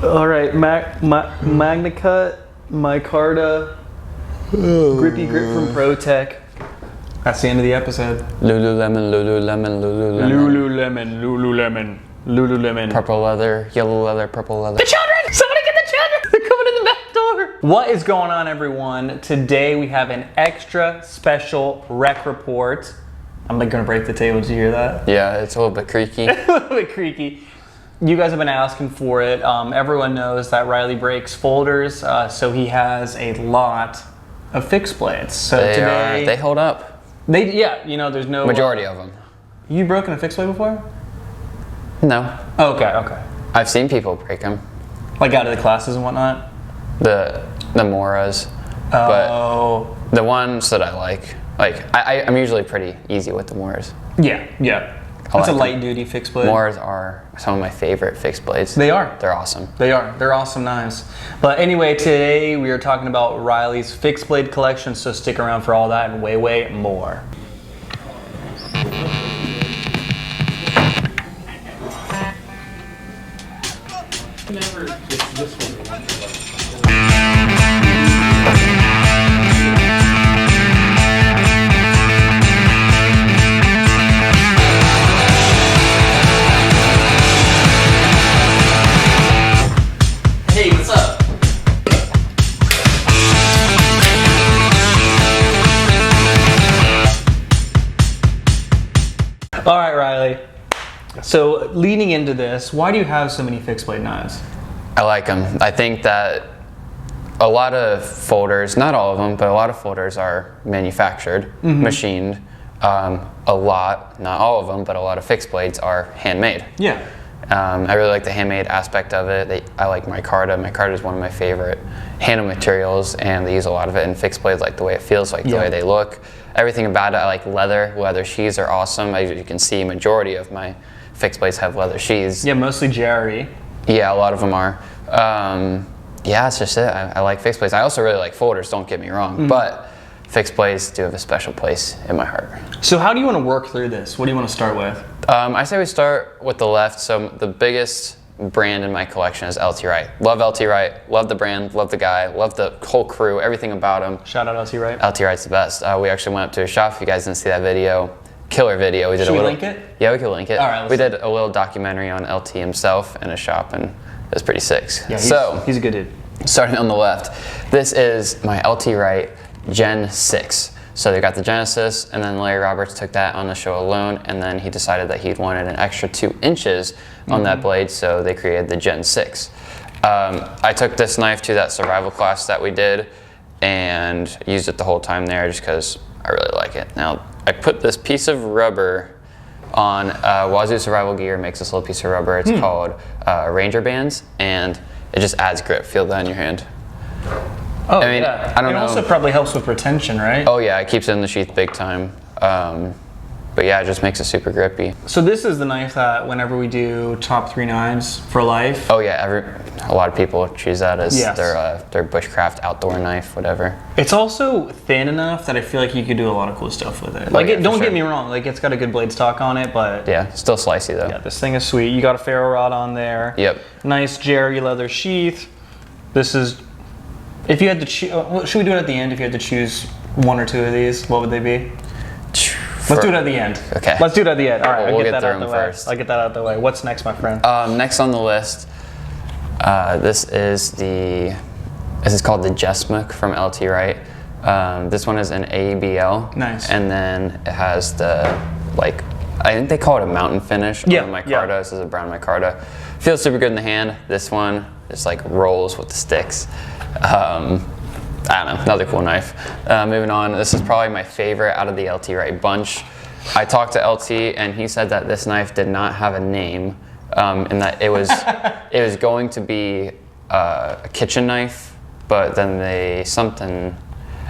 All right, MagnaCut, micarta, grippy grip from ProTech. That's the end of the episode. Lululemon, Lululemon, Lululemon. Lululemon, Lululemon, Lululemon. Purple leather, yellow leather, purple leather. The children! Somebody get the children! They're coming in the back door. What is going on, everyone? Today we have an extra special rec report. I'm like gonna break the table. Did you hear that? Yeah, it's a little bit creaky. A little bit creaky. You guys have been asking for it. Everyone knows that Riley breaks folders, so he has a lot of fixed blades. So today they hold up. There's no majority of them. You broken a fixed blade before? No. Okay. I've seen people break them. Like out of the classes and whatnot? The Moras. Oh. But the ones that I like I'm usually pretty easy with the Moras. Yeah. It's a light duty fixed blade. Moras are some of my favorite fixed blades. They are. They're awesome. They are. They're awesome knives. But anyway, today we are talking about Riley's fixed blade collection, so stick around for all that and way more. Hey, what's up? All right, Riley. So leading into this, why do you have so many fixed blade knives? I like them. I think that a lot of folders, not all of them, but a lot of folders are manufactured, machined. A lot, not all of them, but a lot of fixed blades are handmade. Yeah. I really like the handmade aspect of it. I like micarta. Micarta is one of my favorite handle materials, and they use a lot of it in fixed blades, like the way it feels, like the way they look. Everything about it. I like leather. Leather sheaths are awesome. As you can see, majority of my fixed blades have leather sheaths. Yeah, mostly JRE. Yeah, a lot of them are. Yeah, that's just it. I like fixed blades. I also really like folders, don't get me wrong, but fixed blades do have a special place in my heart. So how do you want to work through this? What do you want to start with? I say we start with the left. So the biggest brand in my collection is LT Wright. Love LT Wright, love the brand, love the guy, love the whole crew, everything about him. Shout out LT Wright. LT Wright's the best. We actually went up to a shop. If you guys didn't see that video, killer video. Should we link it? Yeah, we could link it. All right, we did a little documentary on LT himself in a shop, and it was pretty sick. Yeah, he's a good dude. Starting on the left, this is my LT Wright Gen 6. So they got the Genesis, and then Larry Roberts took that on the show alone, and then he decided that he'd wanted an extra 2 inches on that blade, so they created the Gen 6. I took this knife to that survival class that we did and used it the whole time there just because I really like it. Now, I put this piece of rubber on Wazoo Survival Gear, makes this little piece of rubber. It's called Ranger Bands, and it just adds grip. Feel that in your hand. Oh, I mean, yeah. I don't know. It also probably helps with retention, right? Oh yeah, it keeps it in the sheath big time. But yeah, it just makes it super grippy. So this is the knife that whenever we do top 3 knives for life. Oh yeah, a lot of people choose that as Yes. their bushcraft outdoor knife, whatever. It's also thin enough that I feel like you could do a lot of cool stuff with it. Yeah, Don't for get sure. me wrong, like it's got a good blade stock on it, but Yeah, still slicey though. yeah, this thing is sweet. You got a ferro rod on there. Yep. Nice Jerry leather sheath. This is, if you had to choose, should we do it at the end? If you had to choose 1 or 2 of these, what would they be? Let's do it at the end. Okay. Let's do it at the end. All right, We'll I'll get get that out through of the them way. first. I'll get that out of the way. What's next, my friend? Next on the list, this is called the Jesmuk from LT Wright. This one is an ABL. Nice. And then it has the, I think they call it a mountain finish on the micarta. This is a brown micarta. Feels super good in the hand. This one just rolls with the sticks. I don't know, another cool knife. Moving on, this is probably my favorite out of the LT Wright bunch. I talked to LT and he said that this knife did not have a name, and that it was going to be a kitchen knife, but then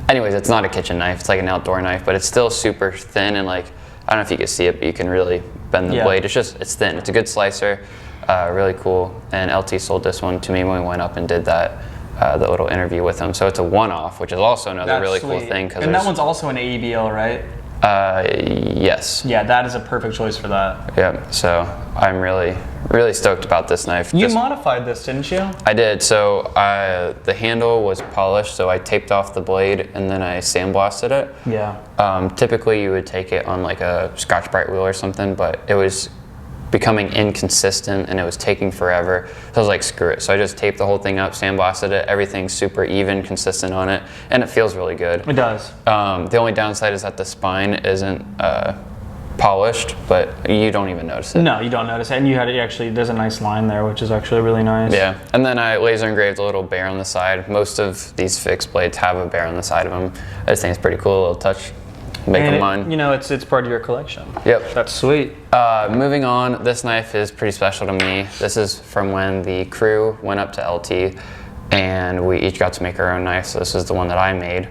anyways, it's not a kitchen knife, it's like an outdoor knife, but it's still super thin and I don't know if you can see it, but you can really bend the blade. It's thin, it's a good slicer, really cool. And LT sold this one to me when we went up and did that. The little interview with him. So it's a one-off, which is also another really cool thing. And that one's also an AEBL, right? Yes. Yeah, that is a perfect choice for that. Yep. So I'm really stoked about this knife. You modified this, didn't you? I did. So the handle was polished, so I taped off the blade and then I sandblasted it. Yeah. Typically you would take it on like a Scotch-Brite wheel or something, but it was becoming inconsistent and it was taking forever. So I was like, screw it. So I just taped the whole thing up, sandblasted it. Everything's super even, consistent on it, and it feels really good. It does. The only downside is that the spine isn't polished, but you don't even notice it. No, you don't notice it. And you had it actually, there's a nice line there, which is actually really nice. Yeah. And then I laser engraved a little bear on the side. Most of these fixed blades have a bear on the side of them. I just think it's pretty cool, a little touch. Make them mine. You know, it's part of your collection. Yep. That's sweet. Moving on, this knife is pretty special to me. This is from when the crew went up to LT and we each got to make our own knife. So this is the one that I made.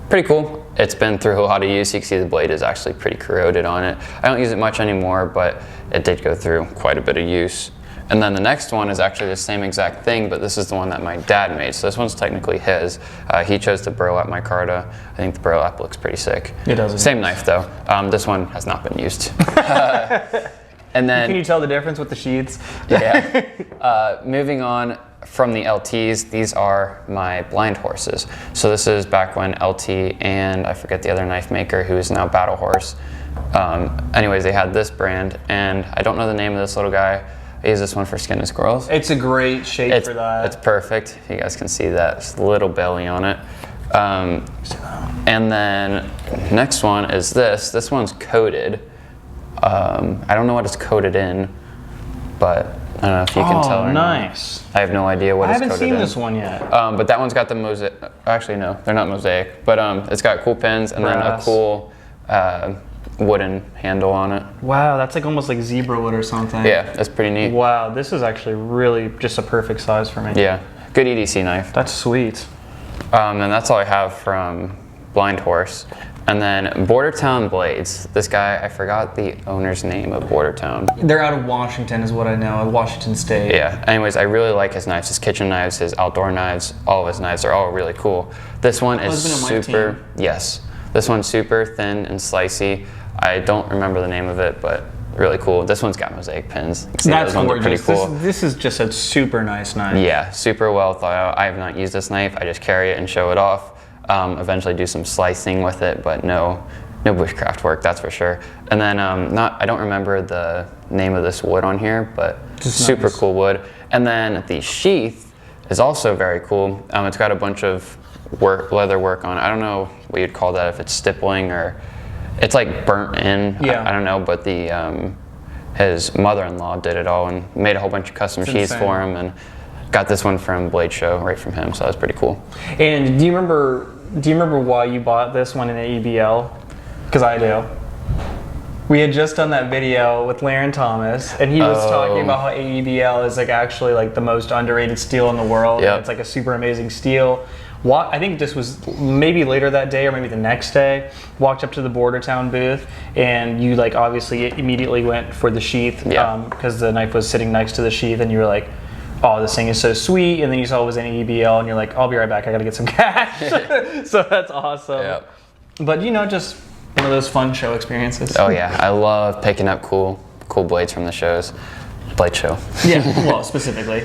Pretty cool. It's been through a lot of use. You can see the blade is actually pretty corroded on it. I don't use it much anymore, but it did go through quite a bit of use. And then the next one is actually the same exact thing, but this is the one that my dad made. So this one's technically his. He chose to burlap my Carta. I think the burlap looks pretty sick. It does. Same knife though. This one has not been used. And then, can you tell the difference with the sheets? Yeah. Moving on from the LTs, these are my blind horses. So this is back when LT and I forget the other knife maker who is now Battle Horse. Anyways, they had this brand, and I don't know the name of this little guy. I use this one for skinning squirrels. It's a great shape for that. It's perfect. You guys can see that. It's a little belly on it. And then next one is this. This one's coated. I don't know what it's coated in, but I don't know if you can tell or nice. not. I have no idea what it's coated in. I haven't seen this one yet. But that one's got the mosaic. Actually, no, they're not mosaic. But it's got cool pins and then a cool wooden handle on it. Wow, that's like almost like zebra wood or something. Yeah, that's pretty neat. Wow, this is actually really just a perfect size for me. Yeah, good EDC knife. That's sweet. And that's all I have from Blind Horse. And then Bordertown blades. This guy, I forgot the owner's name of Bordertown. They're out of Washington is what I know, Washington State. Yeah, anyways, I really like his knives, his kitchen knives, his outdoor knives, all of his knives are all really cool. This one is super, yes. This one's super thin and slicey. I don't remember the name of it, but really cool. This one's got mosaic pins. You can see That's those ones are pretty cool. This is just a super nice knife. Yeah, super well thought out. I have not used this knife. I just carry it and show it off. Eventually do some slicing with it, but no bushcraft work, that's for sure. And then I don't remember the name of this wood on here, but just super nice. Cool wood. And then the sheath is also very cool. It's got a bunch of leather work on it. I don't know what you'd call that, if it's stippling or it's like burnt in. Yeah. I don't know, but the his mother-in-law did it all and made a whole bunch of custom sheaths for him, and got this one from Blade Show right from him, so that was pretty cool. And do you remember why you bought this one in AEBL? Because I do. We had just done that video with Laren Thomas, and he was talking about how AEBL is like actually like the most underrated steel in the world. Yep. And it's like a super amazing steel. I think this was maybe later that day or maybe the next day. Walked up to the Bordertown booth, and you like obviously immediately went for the sheath because the knife was sitting next to the sheath, and you were like, oh, this thing is so sweet. And then you saw it was in EBL, and you're like, I'll be right back. I gotta get some cash. So that's awesome. Yep. But you know, just one of those fun show experiences. Oh yeah, I love picking up cool blades from the shows. Blade Show. Yeah, well, specifically.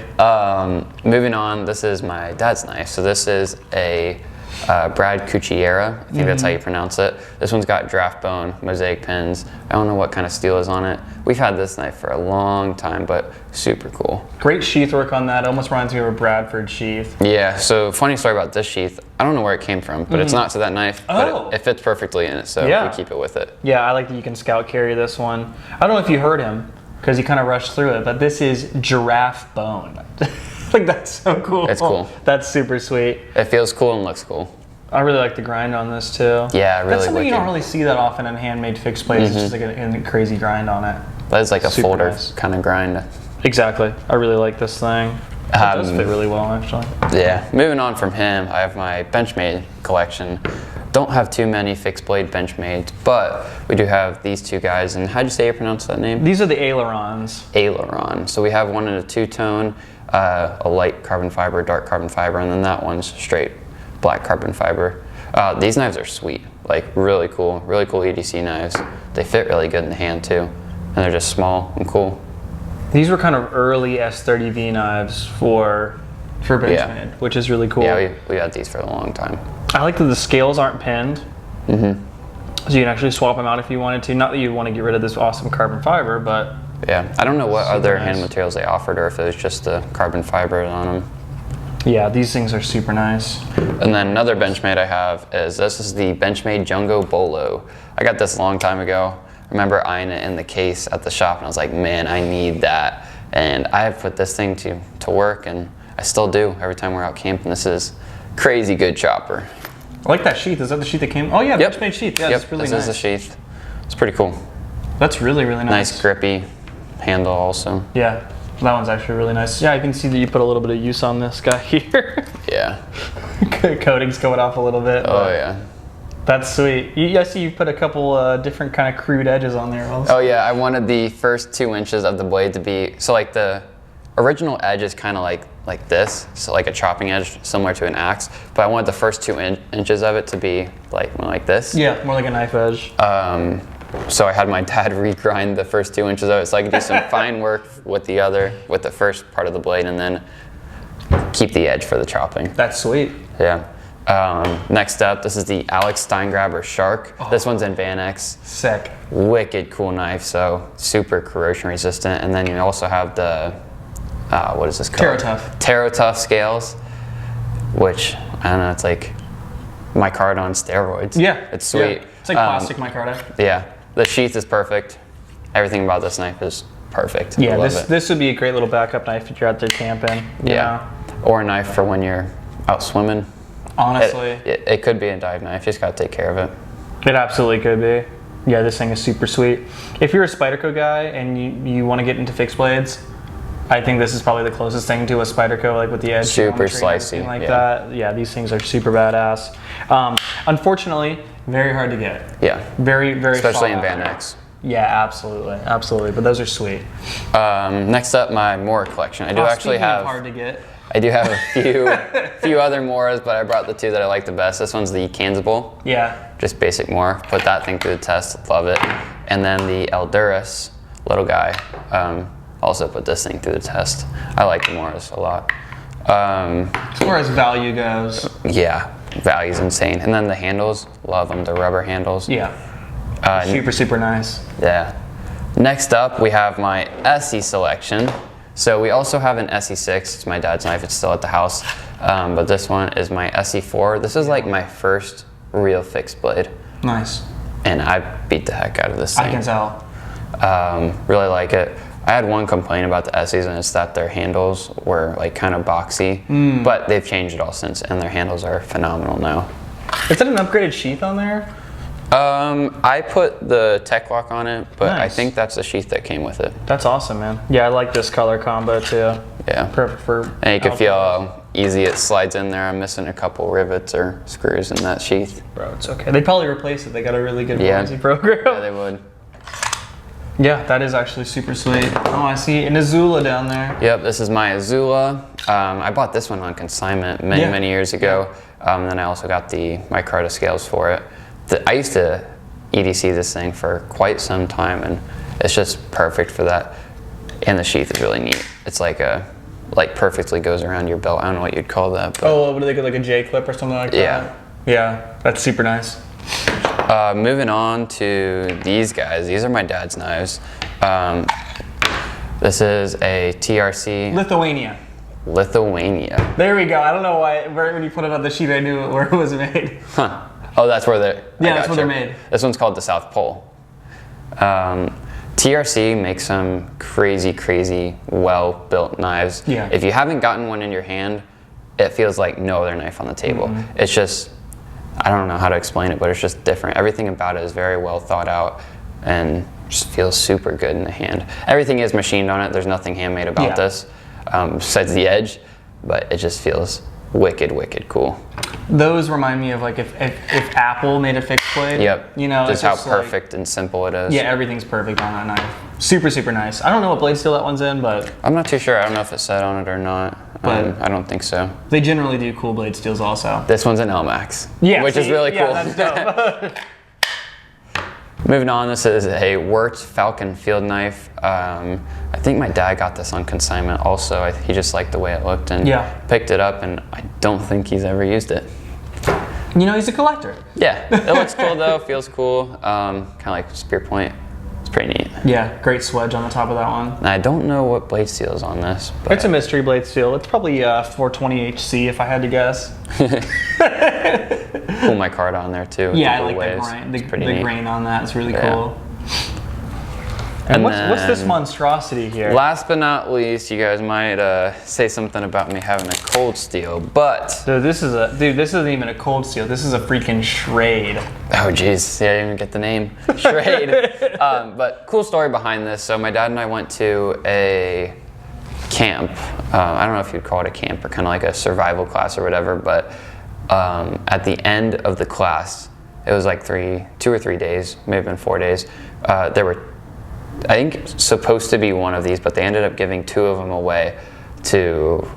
Moving on, this is my dad's knife. So this is a Brad Cucchiera. I think that's how you pronounce it. This one's got draft bone, mosaic pins. I don't know what kind of steel is on it. We've had this knife for a long time, but super cool. Great sheath work on that. Almost reminds me of a Bradford sheath. Yeah, so funny story about this sheath. I don't know where it came from, but it's not to that knife, but it fits perfectly in it, so we keep it with it. Yeah, I like that you can scout carry this one. I don't know if you heard him, because he kind of rushed through it, but this is giraffe bone. Like, that's so cool. It's cool. That's super sweet. It feels cool and looks cool. I really like the grind on this too. Yeah, really. That's something you don't really see that often in handmade fixed blades. It's just like a crazy grind on it. That is like a folder kind of grind. Exactly. I really like this thing. It does fit really well, actually. Yeah. Moving on from him, I have my Benchmade collection. Don't have too many fixed blade Benchmades, but we do have these two guys. And how'd you say you pronounce that name? These are the ailerons. Aileron. So we have one in a two-tone, a light carbon fiber, dark carbon fiber, and then that one's straight black carbon fiber. These knives are sweet, like really cool EDC knives. They fit really good in the hand too, and they're just small and cool. These were kind of early S30V knives for Benchmade, which is really cool. Yeah, we had these for a long time. I like that the scales aren't pinned. Mm-hmm. So you can actually swap them out if you wanted to. Not that you want to get rid of this awesome carbon fiber, but... Yeah, I don't know what other hand materials they offered or if it was just the carbon fiber on them. Yeah, these things are super nice. And then another Benchmade I have is, this is the Benchmade Jungo Bolo. I got this a long time ago. I remember eyeing it in the case at the shop and I was like, man, I need that. And I have put this thing to work and I still do every time we're out camping. This is crazy good chopper. I like that sheath. Is that the sheath that came? Oh yeah, yep. Benchmade sheath. Yeah, yep. It's really this nice. This is the sheath. It's pretty cool. That's really nice. Nice grippy handle also. Yeah, that one's actually really nice. Yeah, I can see that you put a little bit of use on this guy here. Yeah. Coating's going off a little bit. Oh yeah. That's sweet. I see you put a couple different kind of crude edges on there also. Oh yeah, I wanted the first 2 inches of the blade to be, so like the original edge is kind of like this, so like a chopping edge similar to an axe, but I wanted the first 2 inches of it to be like more like this. Yeah, more like a knife edge. So I had my dad regrind the first 2 inches of it so I could do some fine work with the first part of the blade and then keep the edge for the chopping. That's sweet. Yeah. Next up, this is the Alex Steingraber Shark. Oh. This one's in Van X. Sick. Wicked cool knife, so super corrosion resistant. And then you also have the, what is this called? TerraTough. TerraTough scales, which, I don't know, it's like micarta on steroids. Yeah. It's sweet. Yeah. It's like plastic micarta. Yeah. The sheath is perfect. Everything about this knife is perfect. Yeah, this would be a great little backup knife if you're out there camping. Yeah. Or a knife for when you're out swimming. Honestly. It could be a dive knife. You just got to take care of it. It absolutely could be. Yeah, this thing is super sweet. If you're a Spyderco guy and you want to get into fixed blades, I think this is probably the closest thing to a Spyderco, like with the edge. Super slicey. Like that. Yeah, these things are super badass. Unfortunately, very hard to get. Yeah. Very especially in Van X. Yeah, absolutely. But those are sweet. Next up, my Mora collection. I do actually have hard to get. I do have a few other Moras, but I brought the two that I like the best. This one's the Kanzable. Yeah. Just basic Mora. Put that thing through the test. Love it. And then the Elduris little guy. Also put this thing through the test. I like the Moras a lot. As far as value goes. Yeah, value's insane. And then the handles, love them. The rubber handles. Yeah. Super nice. Yeah. Next up, we have my ESEE selection. So we also have an ESEE 6. It's my dad's knife. It's still at the house. But this one is my ESEE 4. This is like my first real fixed blade. Nice. And I beat the heck out of this thing. I can tell. Really like it. I had one complaint about the ESEEs, and it's that their handles were like kind of boxy, but they've changed it all since, and their handles are phenomenal now. Is that an upgraded sheath on there? I put the Tech Lock on it, but nice. I think that's the sheath that came with it. That's awesome, man. Yeah, I like this color combo too. Yeah. Perfect for. And you can feel how easy it slides in there. I'm missing a couple rivets or screws in that sheath. Bro, it's okay. They'd probably replace it. They got a really good warranty program. Yeah, they would. Yeah, that is actually super sweet. Oh, I see an Azula down there. Yep, this is my Azula. I bought this one on consignment many years ago. And then I also got the micarta scales for it. I used to EDC this thing for quite some time, and it's just perfect for that. And the sheath is really neat. It's like perfectly goes around your belt. I don't know what you'd call that. But oh, what do they call, like a J clip or something like that? Yeah. Yeah, that's super nice. Moving on to these guys. These are my dad's knives. This is a TRC. Lithuania. There we go. I don't know why. When you put it on the sheet, I knew where it was made. Huh. Oh, that's where they're. Yeah, that's where they're made. This one's called the South Pole. TRC makes some crazy, well-built knives. Yeah. If you haven't gotten one in your hand, it feels like no other knife on the table. It's just, I don't know how to explain it, but it's just different. Everything about it is very well thought out and just feels super good in the hand. Everything is machined on it. There's nothing handmade about this besides the edge, but it just feels wicked cool. Those remind me of like if Apple made a fixed blade. Yep. You know, just how perfect and simple it is. Yeah, everything's perfect on that knife. Super nice. I don't know what blade steel that one's in, but I'm not too sure. I don't know if it said on it or not. but I don't think so. they generally do cool blade steels also. This one's an L-Max, which is really cool. Yeah, that's dope. Moving on, this is a Wartz Falcon field knife. I think my dad got this on consignment also. He just liked the way it looked and picked it up, and I don't think he's ever used it. You know, he's a collector. Yeah, it looks cool though, feels cool. Kind of like spear point. It's pretty neat. Yeah, great swedge on the top of that one. And I don't know what blade steel is on this. But it's a mystery blade steel. It's probably 420 HC if I had to guess. Pull my card on there too. Yeah, I like the grain on that. It's really cool. And what's this monstrosity here? Last but not least, you guys might say something about me having a cold steel, but this isn't even a cold steel. This is a freaking Schrade. Oh geez, yeah, I didn't even get the name. Schrade. But cool story behind this. So my dad and I went to a camp. I don't know if you'd call it a camp or kind of like a survival class or whatever, but at the end of the class, it was like 2 or 3 days, may have been 4 days. There were, I think, supposed to be one of these, but they ended up giving 2 of them away to,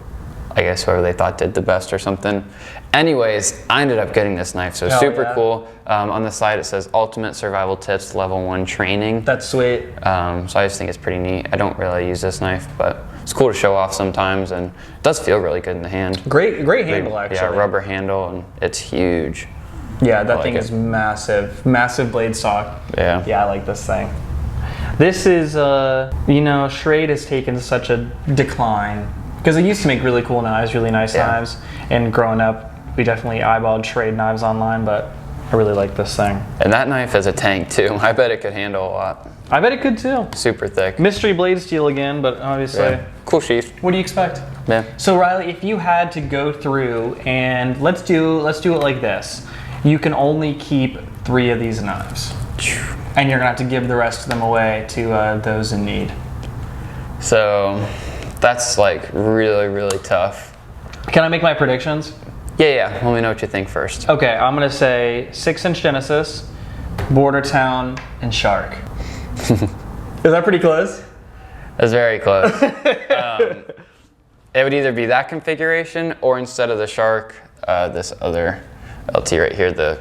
I guess, whoever they thought did the best or something. Anyways, I ended up getting this knife, so super cool. On the side it says Ultimate Survival Tips Level 1 Training. That's sweet. So I just think it's pretty neat. I don't really use this knife, but it's cool to show off sometimes, and it does feel really good in the hand. Great handle, actually. Yeah, rubber handle, and it's huge. Yeah, that thing is massive. Massive blade stock. Yeah. Yeah, I like this thing. This is, you know, Schrade has taken such a decline because it used to make really cool knives, really nice knives. And growing up, we definitely eyeballed Schrade knives online, but I really like this thing. And that knife has a tank too. I bet it could handle a lot. I bet it could too. Super thick. Mystery blade steel again, but obviously. Cool sheath. What do you expect? Yeah. So Riley, if you had to go through and let's do it like this. You can only keep 3 of these knives. And you're gonna have to give the rest of them away to those in need. So that's like really, really tough. Can I make my predictions? Yeah. Let me know what you think first. Okay, I'm gonna say 6-inch Genesis, Bordertown, and Shark. Is that pretty close? That's very close. It would either be that configuration or instead of the Shark, this other LT right here, the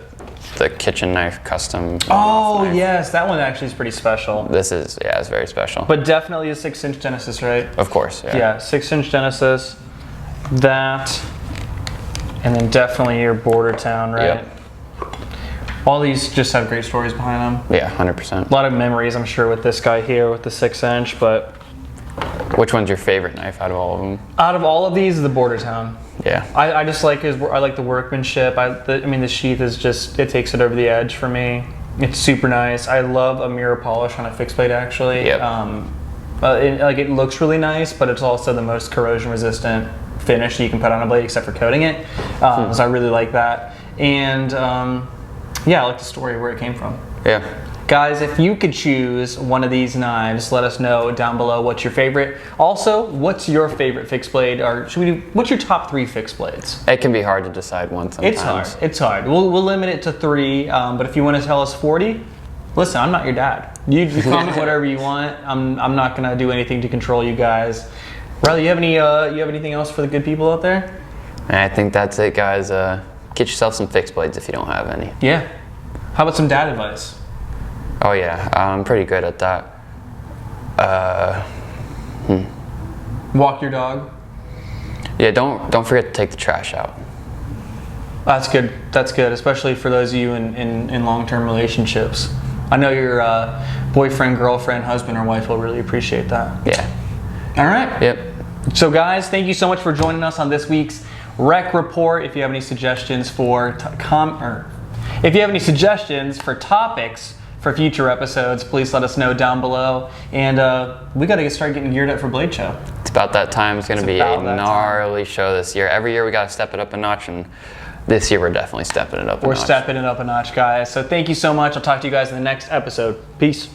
kitchen knife custom. Oh knife. yes, that one actually is pretty special. This is, it's very special. But definitely a 6-inch Genesis, right? Of course, yeah. Yeah, 6-inch Genesis, that, and then definitely your Bordertown, right? Yep. All these just have great stories behind them. Yeah, 100%. A lot of memories, I'm sure, with this guy here with the 6-inch, but. Which one's your favorite knife out of all of them? Out of all of these, the Bordertown. Yeah. I just like I like the workmanship. I mean, the sheath is just, it takes it over the edge for me. It's super nice. I love a mirror polish on a fixed blade, actually. Yep. It looks really nice, but it's also the most corrosion resistant finish you can put on a blade except for coating it. So I really like that. And yeah, I like the story where it came from. Yeah. Guys, if you could choose one of these knives, let us know down below what's your favorite. Also, what's your favorite fixed blade, or what's your top 3 fixed blades? It can be hard to decide one sometimes. It's hard. We'll limit it to 3, but if you want to tell us 40, listen, I'm not your dad. You comment whatever you want. I'm not gonna do anything to control you guys. Riley, you have anything else for the good people out there? I think that's it, guys. Get yourself some fixed blades if you don't have any. Yeah. How about some dad advice? Oh yeah, I'm pretty good at that. Walk your dog. Yeah, don't forget to take the trash out. That's good. That's good, especially for those of you in long-term relationships. I know your boyfriend, girlfriend, husband, or wife will really appreciate that. Yeah. All right. Yep. So guys, thank you so much for joining us on this week's Rec Report. If you have any suggestions for topics for future episodes, please let us know down below. And we got to start getting geared up for Blade Show. It's about that time. It's going to be a gnarly show this year. Every year we got to step it up a notch, and this year we're definitely stepping it up a notch. We're stepping it up a notch, guys. So thank you so much. I'll talk to you guys in the next episode. Peace.